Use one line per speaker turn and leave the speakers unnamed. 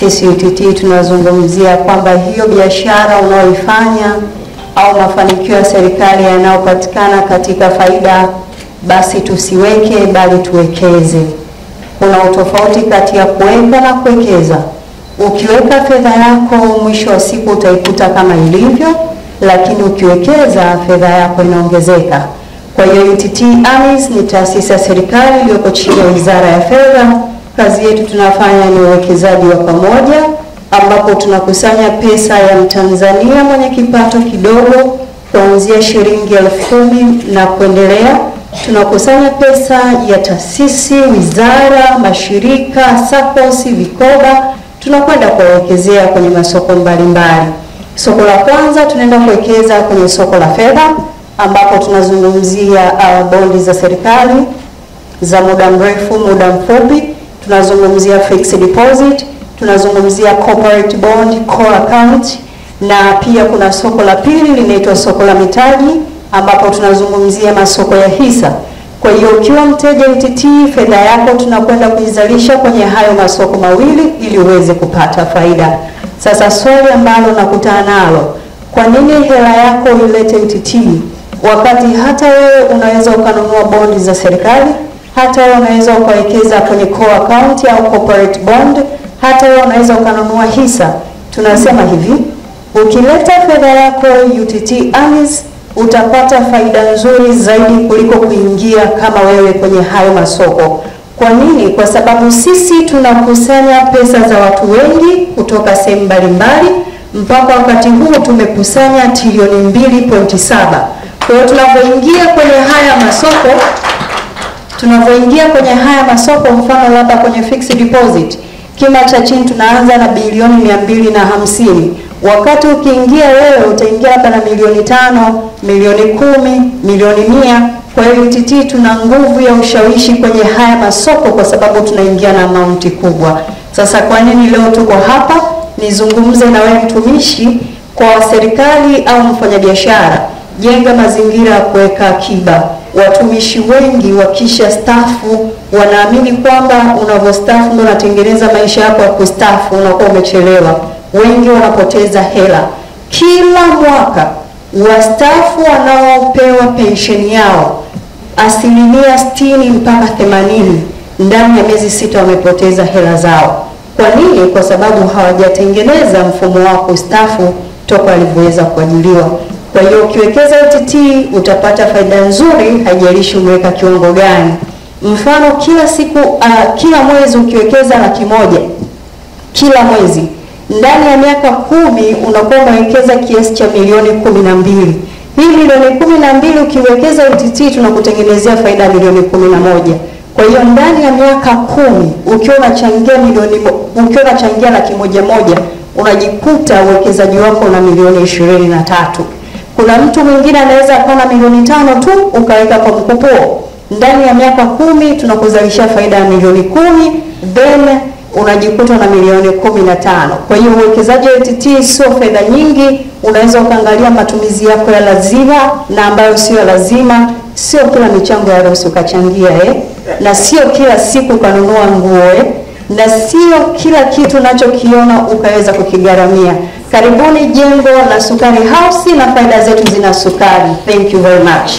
sisi UTT tunazungumzia kwamba hiyo biashara unaoifanya au mafanikio ya serikali yanayopatikana katika faida, basi tusiweke bali tuwekeze. Kuna utofauti kati ya kuweka na kuwekeza. Ukiweka fedha yako, mwisho wa siku utaikuta kama ilivyo, lakini ukiwekeza fedha yako inaongezeka. Kwa hiyo UTT AMIS ni taasisi ya serikali iliyoko chini ya Wizara ya Fedha. Kazi yetu tunafanya ni uwekezaji wa pamoja, ambapo tunakusanya pesa ya Mtanzania mwenye kipato kidogo kuanzia shilingi 10,000 na kuendelea. Tunakusanya pesa ya taasisi, wizara, mashirika, SACCOS, vikoba, tunakwenda kuwekezea kwenye masoko mbalimbali. Soko la kwanza tunaenda kuwekeza kwenye soko la fedha, ambapo tunazungumzia bondi za serikali za muda mrefu, muda mfupi, tunazungumzia fixed deposit, tunazungumzia corporate bond, core account, na pia kuna soko la pili linaitwa soko la mitaji, ambapo tunazungumzia masoko ya hisa. Kwa hiyo ukiwa mteja UTT, fedha yako tunakwenda kuizalisha kwenye hayo masoko mawili ili uweze kupata faida. Sasa swali ambalo nakutana nalo, kwa nini hela yako ilete UTT wakati hata wewe unaweza ukanunua bondi za serikali, hata wewe unaweza ukawekeza kwenye core account au corporate bond, hata wewe unaweza ukanunua hisa? Tunasema hivi, ukileta fedha yako UTT AMIS utapata faida nzuri zaidi kuliko kuingia kama wewe kwenye hayo masoko. Kwa nini? Kwa sababu sisi tunakusanya pesa za watu wengi kutoka sehemu mbalimbali. Mpaka wakati huu tumekusanya trilioni 2.7. Kwa hiyo tunapoingia kwenye haya masoko, mfano labda kwenye fixed deposit, kima cha chini tunaanza na bilioni 250. Wakati ukiingia wewe utaingia hapa na milioni 5, milioni 10, milioni 100. Kwa hiyo UTT tuna nguvu ya ushawishi kwenye haya masoko kwa sababu tunaingia na amount kubwa. Sasa kwa nini leo tuko hapa? Nizungumze na wewe mtumishi, kwa serikali au mfanyabiashara, jenga mazingira ya kuweka akiba. Watumishi wengi wakisha staafu wanaamini kwamba unavostaafu ndio unatengeneza maisha yako ya kustaafu, unakuwa umechelewa. Wengi wanapoteza hela. Kila mwaka wastaafu wanaopewa pensheni yao 60% mpaka 80% ndani ya miezi 6 wamepoteza hela zao. Kwa nini? Kwa sababu hawajatengeneza mfumo wa kustaafu toka alivyoweza kuajiliwa. Kwa hiyo ukiwekeza UTT utapata faida nzuri, haijalishi umeweka kiwango gani. Mfano kila mwezi ukiwekeza 100,000 kila mwezi, ndani ya miaka 10 unakuwa umewekeza kiasi cha milioni 12. Hii milioni 12 ukiwekeza UTT tunakutengenezea faida ya milioni 11. Kwa hiyo ndani ya miaka 10 ukiwa unachangia 100,000 unajikuta uwekezaji wako na milioni 23. Kuna mtu mwingine anaweza kuwa na milioni 5 tu ukaweka kwa mkopo. Ndani ya miaka 10 tunakuzalisha faida ya milioni 10, then unajikuta na milioni 15. Kwa hiyo uwekezaji wa UTT sio fedha nyingi. Unaweza ukaangalia matumizi yako ya lazima na ambayo sio lazima. Sio kila michango ya harusi ukachangia na sio kila siku ukanunua nguo na sio kila kitu unachokiona ukaweza kukigharamia. Karibuni jengo la Sukari House na faida zetu zina sukari. Thank you very much.